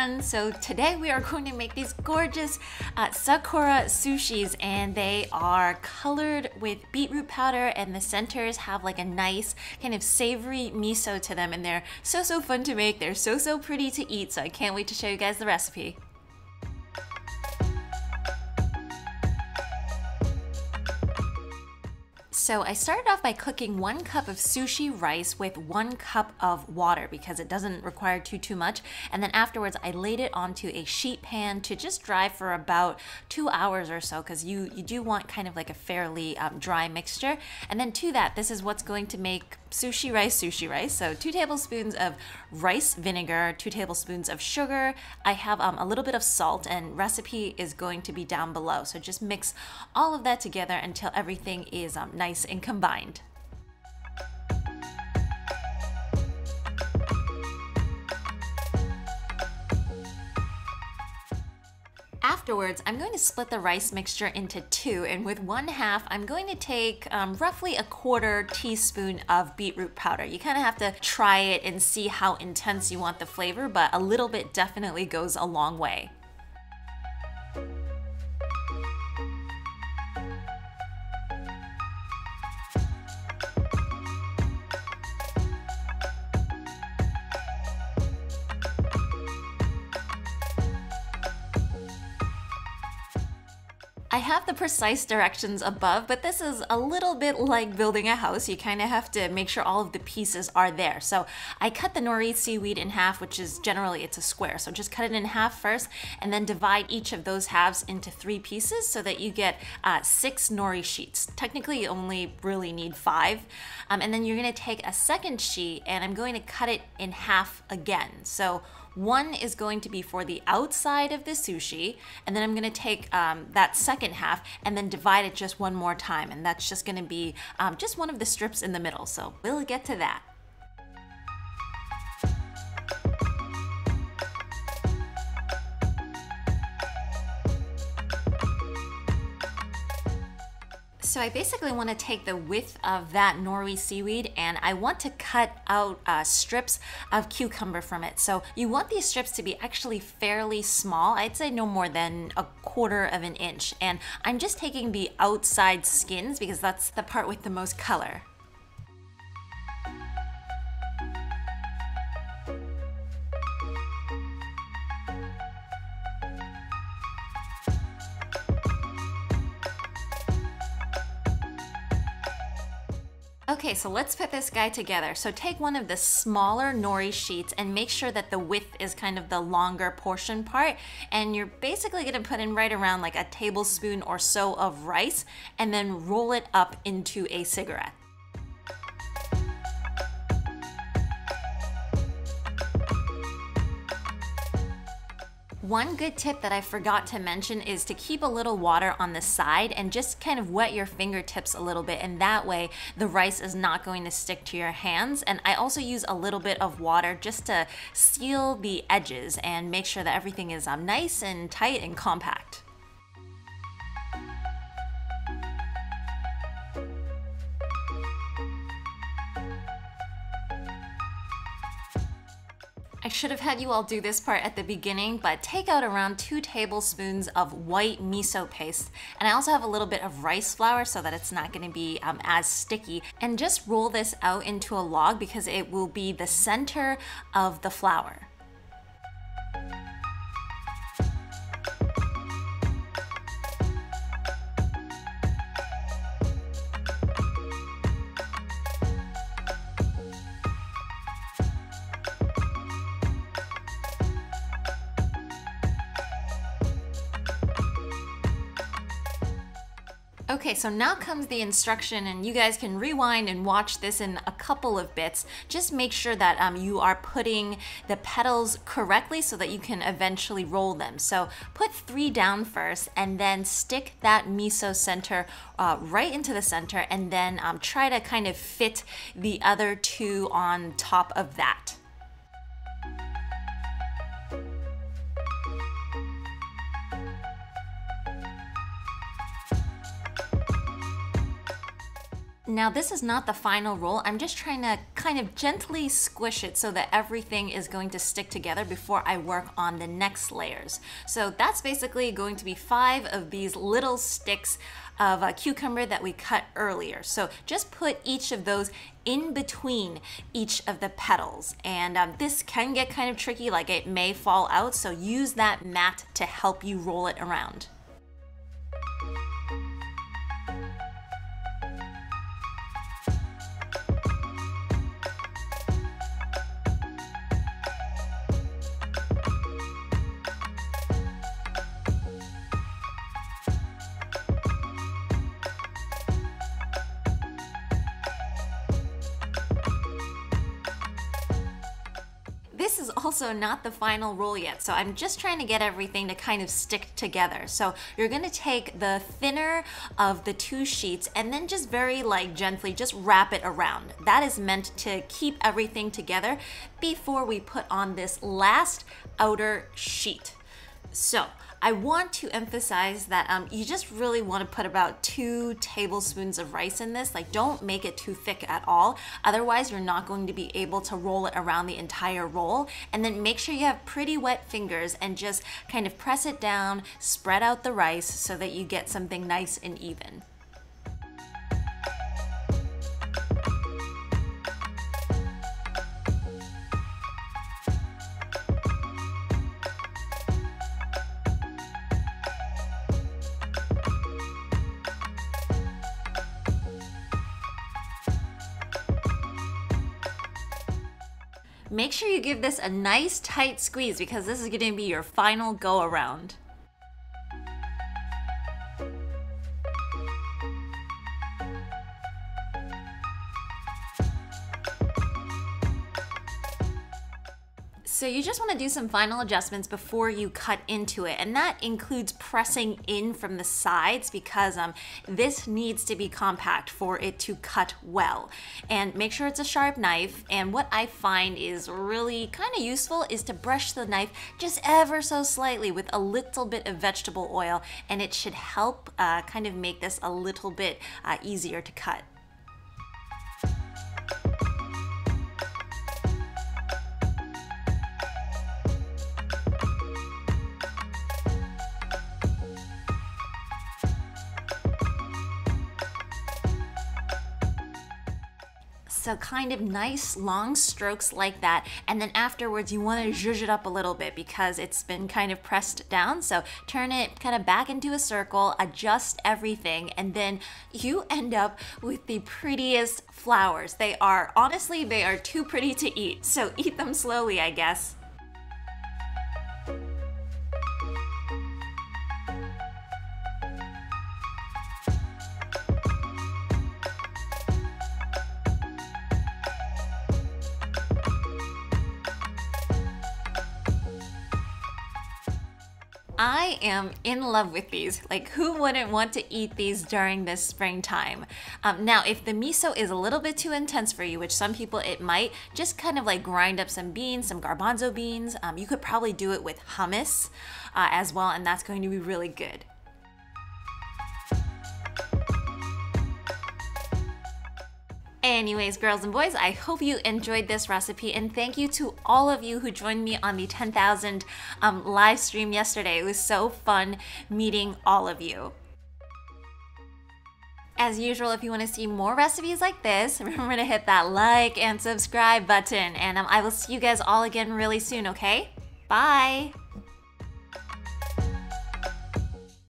everyone! So today we are going to make these gorgeous Sakura Sushi-s, and they are colored with beetroot powder, and the centers have like a nice kind of savory miso to them, and they're so fun to make. They're so pretty to eat, so I can't wait to show you guys the recipe. So I started off by cooking 1 cup of sushi rice with 1 cup of water because it doesn't require too much. And then afterwards I laid it onto a sheet pan to just dry for about 2 hours or so, because you do want kind of like a fairly dry mixture. And then to that, this is what's going to make sushi rice. So 2 tablespoons of rice vinegar, 2 tablespoons of sugar. I have a little bit of salt, and recipe is going to be down below. So just mix all of that together until everything is nice and combined. Afterwards, I'm going to split the rice mixture into 2, and with 1/2, I'm going to take roughly 1/4 teaspoon of beetroot powder. You kind of have to try it and see how intense you want the flavor, but a little bit definitely goes a long way. I have the precise directions above, but this is a little bit like building a house. You kind of have to make sure all of the pieces are there. So I cut the nori seaweed in half, which is generally it's a square. So just cut it in half first, and then divide each of those halves into 3 pieces so that you get 6 nori sheets. Technically, you only really need 5. And then you're gonna take a second sheet, and I'm going to cut it in half again. So 1 is going to be for the outside of the sushi, and then I'm gonna take that second half and then divide it just 1 more time, and that's just gonna be just one of the strips in the middle, so we'll get to that. So I basically want to take the width of that nori seaweed, and I want to cut out strips of cucumber from it. So you want these strips to be actually fairly small. I'd say no more than 1/4 of an inch. And I'm just taking the outside skins because that's the part with the most color. Okay, so let's put this guy together. So take one of the smaller nori sheets and make sure that the width is kind of the longer portion part. And you're basically gonna put in right around like a tablespoon or so of rice, and then roll it up into a cigarette. One good tip that I forgot to mention is to keep a little water on the side and just kind of wet your fingertips a little bit, and that way the rice is not going to stick to your hands. And I also use a little bit of water just to seal the edges and make sure that everything is nice and tight and compact. I should have had you all do this part at the beginning, but take out around 2 tablespoons of white miso paste. And I also have a little bit of rice flour so that it's not gonna be as sticky. And just roll this out into a log because it will be the center of the flour. Okay, so now comes the instruction, and you guys can rewind and watch this in a couple of bits. Just make sure that you are putting the petals correctly so that you can eventually roll them. So put 3 down first, and then stick that miso center right into the center, and then try to kind of fit the other 2 on top of that. Now this is not the final roll. I'm just trying to kind of gently squish it so that everything is going to stick together before I work on the next layers. So that's basically going to be 5 of these little sticks of cucumber that we cut earlier. So just put each of those in between each of the petals. And this can get kind of tricky, like it may fall out. So use that mat to help you roll it around. This is also not the final roll yet, so I'm just trying to get everything to kind of stick together. So you're gonna take the thinner of the 2 sheets and then just very gently just wrap it around. That is meant to keep everything together before we put on this last outer sheet. So I want to emphasize that you just really want to put about 2 tablespoons of rice in this. Don't make it too thick at all. Otherwise, you're not going to be able to roll it around the entire roll. And then make sure you have pretty wet fingers and just kind of press it down, spread out the rice so that you get something nice and even. Make sure you give this a nice tight squeeze because this is going to be your final go around. So you just want to do some final adjustments before you cut into it, and that includes pressing in from the sides because this needs to be compact for it to cut well. And make sure it's a sharp knife, and what I find is really kind of useful is to brush the knife just ever so slightly with a little bit of vegetable oil, and it should help kind of make this a little bit easier to cut. So kind of nice long strokes like that, and then afterwards you want to zhuzh it up a little bit because it's been kind of pressed down. So turn it kind of back into a circle, adjust everything, and then you end up with the prettiest flowers. They are, honestly, they are too pretty to eat, so eat them slowly, I guess. I am in love with these. Who wouldn't want to eat these during this springtime? Now, if the miso is a little bit too intense for you, which some people it might, just kind of grind up some beans, some garbanzo beans. You could probably do it with hummus as well, and that's going to be really good. Anyways, girls and boys, I hope you enjoyed this recipe, and thank you to all of you who joined me on the 10,000 live stream yesterday. It was so fun meeting all of you. As usual, if you want to see more recipes like this, remember to hit that like and subscribe button, and I will see you guys all again really soon, okay? Bye!